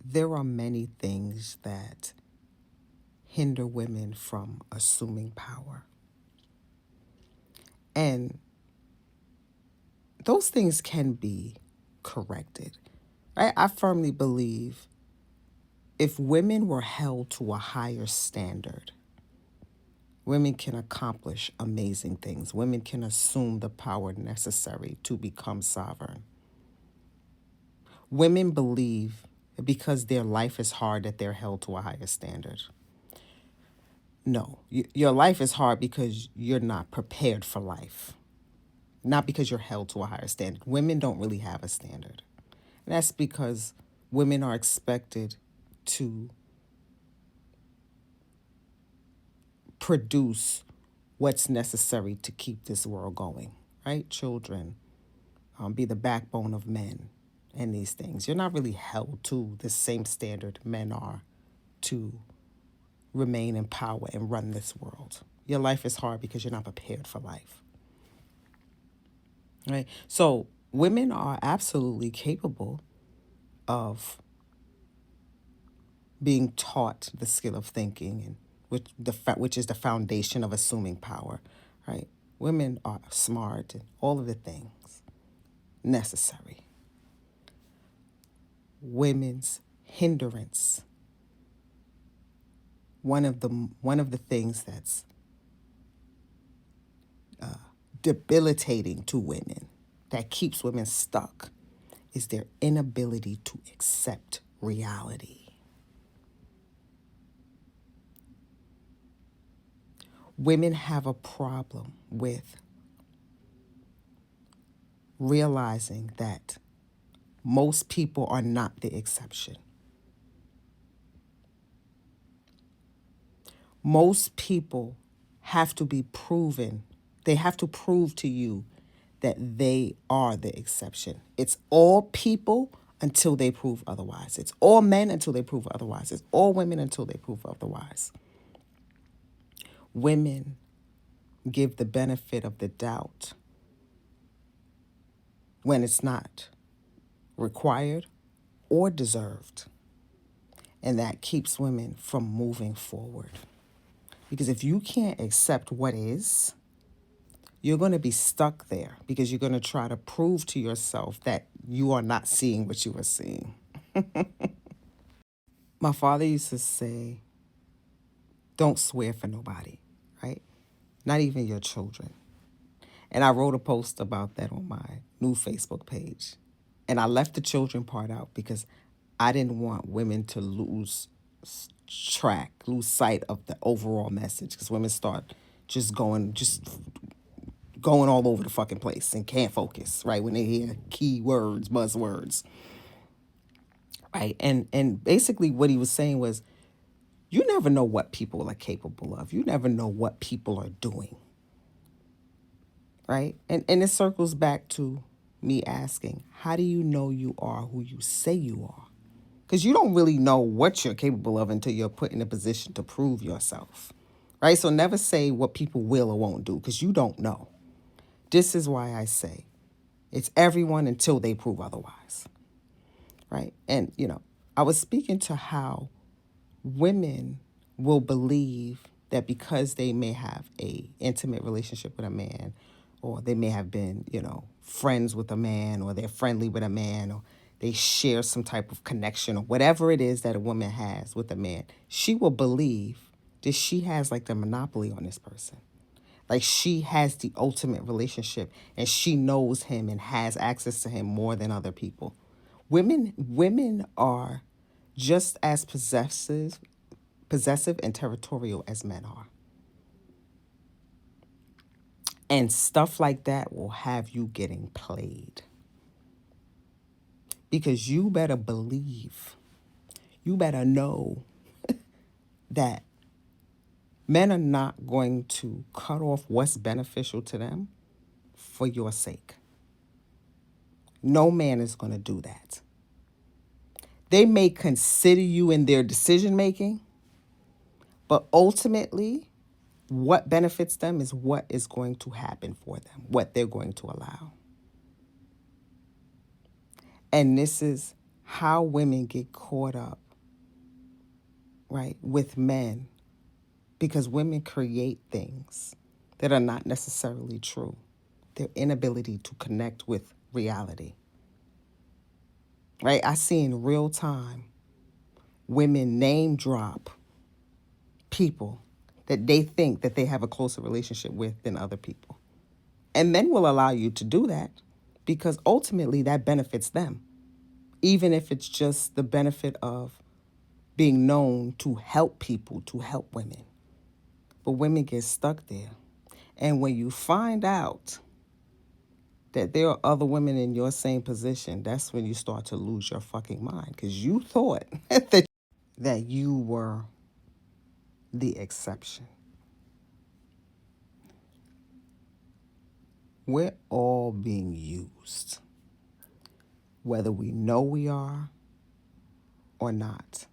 There are many things that hinder women from assuming power. And those things can be corrected. Right? I firmly believe if women were held to a higher standard, women can accomplish amazing things. Women can assume the power necessary to become sovereign. Women believe because their life is hard that they're held to a higher standard. No, your life is hard because you're not prepared for life, not because you're held to a higher standard. Women don't really have a standard. And that's because women are expected to produce what's necessary to keep this world going, right? Children, be the backbone of men and these things. You're not really held to the same standard men are to remain in power and run this world. Your life is hard because you're not prepared for life. Right? So women are absolutely capable of being taught the skill of thinking, and which is the foundation of assuming power, right? Women are smart and all of the things necessary. Women's hindrance. One of the things that's debilitating to women, that keeps women stuck, is their inability to accept reality. Women have a problem with realizing that most people are not the exception. Most people have to be proven, they have to prove to you that they are the exception. It's all people until they prove otherwise. It's all men until they prove otherwise. It's all women until they prove otherwise. Women give the benefit of the doubt when it's not required or deserved. And that keeps women from moving forward. Because if you can't accept what is, you're going to be stuck there because you're going to try to prove to yourself that you are not seeing what you are seeing. My father used to say, don't swear for nobody, right? Not even your children. And I wrote a post about that on my new Facebook page. And I left the children part out because I didn't want women to lose sight of the overall message, because women start just going all over the fucking place and can't focus, right? When they hear key words, buzzwords, right? And basically what he was saying was, you never know what people are capable of. You never know what people are doing, right? And it circles back to me asking, how do you know you are who you say you are? Because you don't really know what you're capable of until you're put in a position to prove yourself, right? So never say what people will or won't do, because you don't know. This is why I say it's everyone until they prove otherwise, right? And, I was speaking to how women will believe that because they may have a intimate relationship with a man, or they may have been, friends with a man, or they're friendly with a man, or they share some type of connection, or whatever it is that a woman has with a man, she will believe that she has like the monopoly on this person. Like she has the ultimate relationship and she knows him and has access to him more than other people. Women are just as possessive and territorial as men are. And stuff like that will have you getting played. Because you better believe, you better know that men are not going to cut off what's beneficial to them for your sake. No man is going to do that. They may consider you in their decision making, but ultimately, what benefits them is what is going to happen for them, what they're going to allow. And this is how women get caught up, right, with men because women create things that are not necessarily true. Their inability to connect with reality, right? I see in real time women name drop people that they think that they have a closer relationship with than other people. And men will allow you to do that because ultimately that benefits them, even if it's just the benefit of being known to help people, to help women. But women get stuck there. And when you find out that there are other women in your same position, that's when you start to lose your fucking mind because you thought that you were the exception. We're all being used, whether we know we are or not.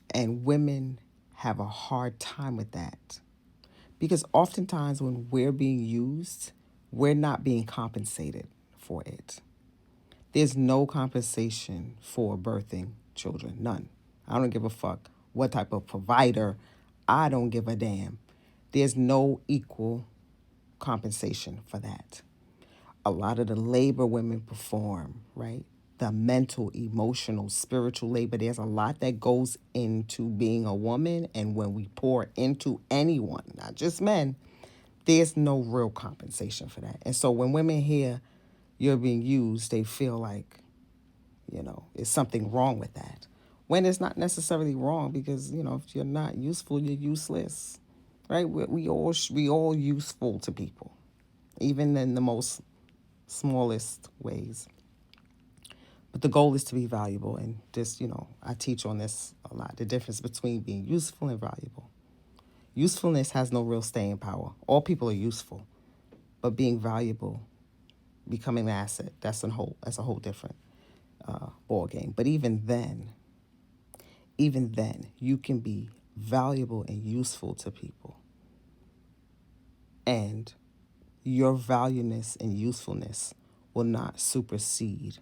And women have a hard time with that because oftentimes when we're being used, we're not being compensated for it. There's no compensation for birthing children, none. I don't give a fuck what type of provider. I don't give a damn. There's no equal compensation for that. A lot of the labor women perform, right? The mental, emotional, spiritual labor. There's a lot that goes into being a woman. And when we pour into anyone, not just men, there's no real compensation for that. And so when women hear you're being used, they feel like, is something wrong with that? When it's not necessarily wrong because, if you're not useful, you're useless, right? We all useful to people, even in the most smallest ways. But the goal is to be valuable. And this, I teach on this a lot, the difference between being useful and valuable. Usefulness has no real staying power. All people are useful, but being valuable, becoming an asset, that's a whole different ball game. But even then, you can be valuable and useful to people. And your valueness and usefulness will not supersede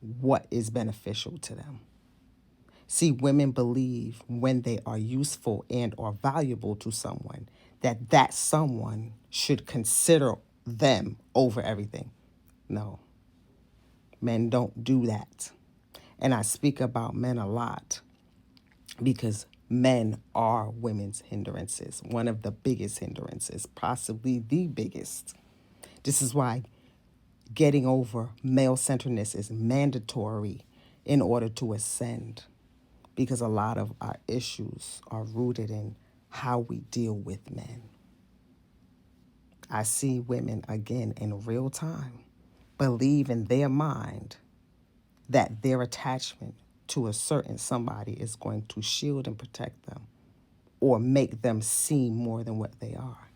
what is beneficial to them. See, women believe when they are useful and or valuable to someone, that someone should consider them over everything. No, men don't do that. And I speak about men a lot because men are women's hindrances, one of the biggest hindrances, possibly the biggest. This is why getting over male-centeredness is mandatory in order to ascend, because a lot of our issues are rooted in how we deal with men. I see women, again, in real time, believe in their mind that their attachment to a certain somebody is going to shield and protect them or make them seem more than what they are.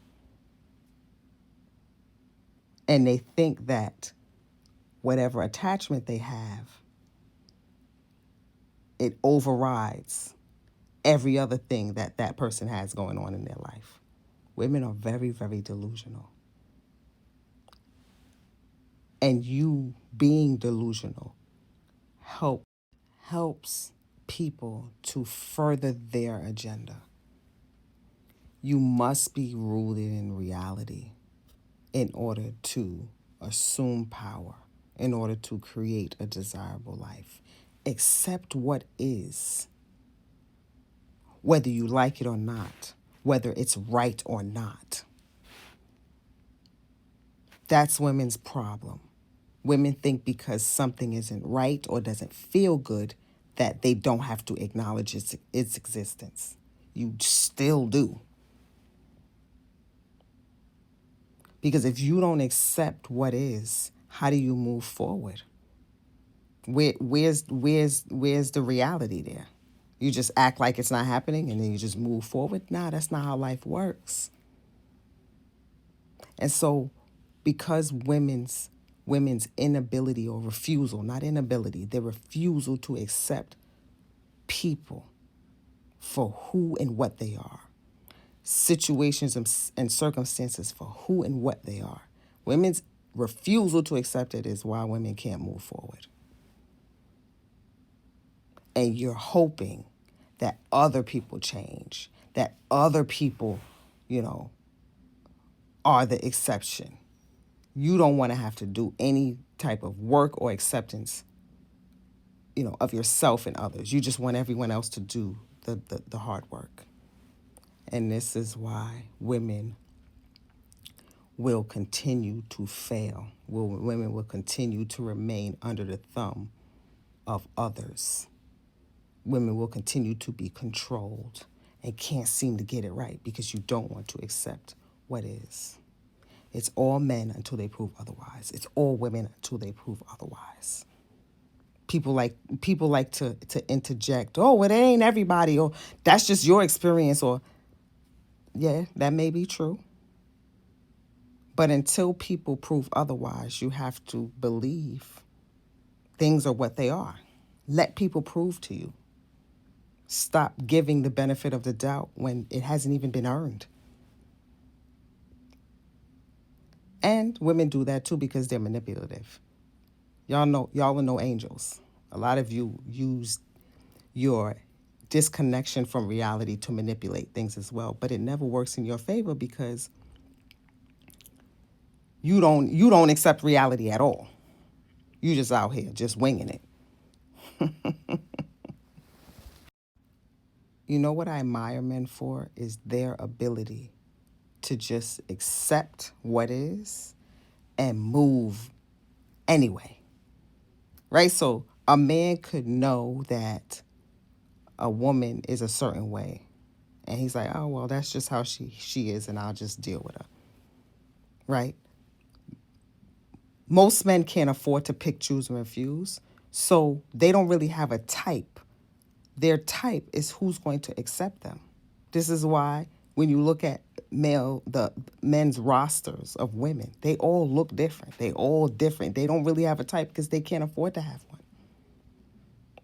And they think that whatever attachment they have, it overrides every other thing that that person has going on in their life. Women are very, very delusional. And you being delusional helps people to further their agenda. You must be rooted in reality in order to assume power, in order to create a desirable life. Accept what is, whether you like it or not, whether it's right or not. That's women's problem. Women think because something isn't right or doesn't feel good that they don't have to acknowledge its existence. You still do. Because if you don't accept what is, how do you move forward? Where's the reality there? You just act like it's not happening and then you just move forward? Nah, that's not how life works. And so because women's inability or refusal, not inability, their refusal to accept people for who and what they are, situations and circumstances for who and what they are. Women's refusal to accept it is why women can't move forward. And you're hoping that other people change, that other people, you know, are the exception. You don't want to have to do any type of work or acceptance, you know, of yourself and others. You just want everyone else to do the hard work. And this is why women will continue to fail. Women will continue to remain under the thumb of others. Women will continue to be controlled and can't seem to get it right because you don't want to accept what is. It's all men until they prove otherwise. It's all women until they prove otherwise. People like to interject, oh, well, it ain't everybody, or that's just your experience, or yeah, that may be true. But until people prove otherwise, you have to believe things are what they are. Let people prove to you. Stop giving the benefit of the doubt when it hasn't even been earned. And women do that too because they're manipulative. Y'all are no angels. A lot of you use your disconnection from reality to manipulate things as well, but it never works in your favor because you don't accept reality at all. You just out here just winging it. You know what I admire men for is their ability to just accept what is and move anyway. Right? So a man could know that a woman is a certain way. And he's like, oh, well, that's just how she is, and I'll just deal with her. Right? Most men can't afford to pick, choose, and refuse. So they don't really have a type. Their type is who's going to accept them. This is why when you look at the men's rosters of women, they all look different. They all different. They don't really have a type because they can't afford to have one.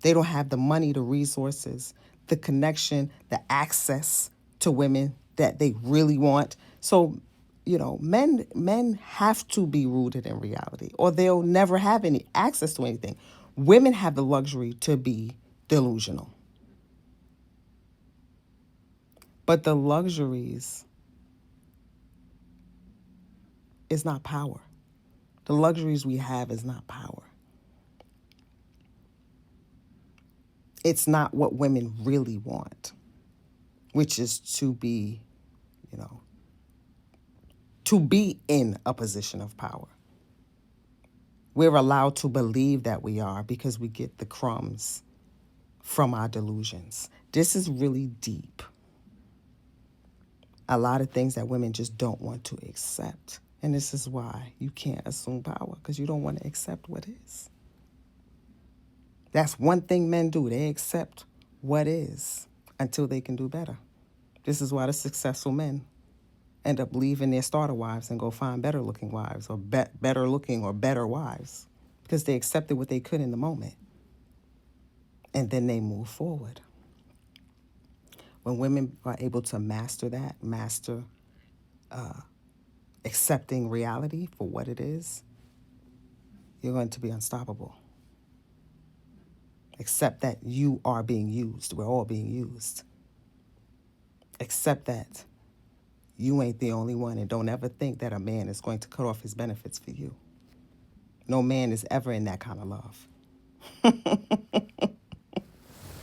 They don't have the money, the resources, the connection, the access to women that they really want. So, you know, men have to be rooted in reality or they'll never have any access to anything. Women have the luxury to be delusional. But the luxuries is not power. The luxuries we have is not power. It's not what women really want, which is to be, you know, to be in a position of power. We're allowed to believe that we are because we get the crumbs from our delusions. This is really deep. A lot of things that women just don't want to accept. And this is why you can't assume power, because you don't want to accept what is. That's one thing men do. They accept what is until they can do better. This is why the successful men end up leaving their starter wives and go find better looking wives or better looking or better wives because they accepted what they could in the moment. And then they move forward. When women are able to master that, master accepting reality for what it is, you're going to be unstoppable. Accept that you are being used. We're all being used. Accept that you ain't the only one, and don't ever think that a man is going to cut off his benefits for you. No man is ever in that kind of love.